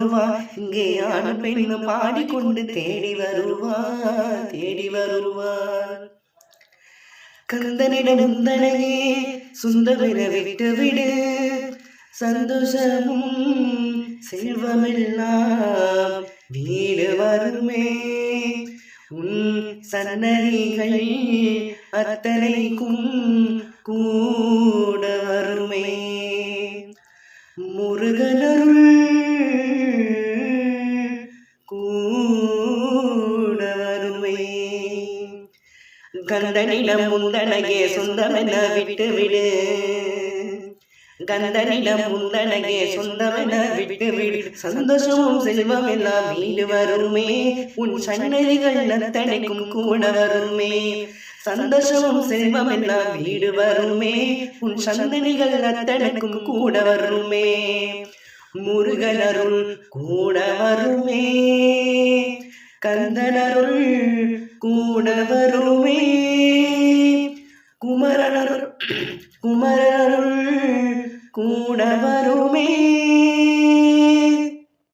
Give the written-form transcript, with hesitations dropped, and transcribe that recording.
இங்கே ஆணும் பெண்ணும் பாடிக்கொண்டு தேடி வருவார். கந்தனிடம் முந்தனையே சுந்தமென விட்டுவிடு, சந்தோஷமும் செல்வமெல்லாம் வீடு வருமே. உன் சன்னதிகள் அத்தனைக்கும் கூட வருமே. முருகனருள் கூட வருமே. கந்தனிடம் முந்தனையே சொந்தமென விட்டுவிடு, கந்தனிடம் முந்தனையே சொந்தமென விட்டுவிடு, சந்தோஷமும் செல்வம் எல்லாம் வீடு வருமே. உன் சன்னதிகள் அத்தனைக்கும் கூட வருமே. சந்தோஷமும் செல்வம் எல்லாம் வீடு வருமே. உன் சந்ததிகள் அத்தனைக்கும் கூட வருமே. முருகனருள் கூட வருமே. கந்தனருள் கூட வருமே. குமரனருள் கூட வருமே.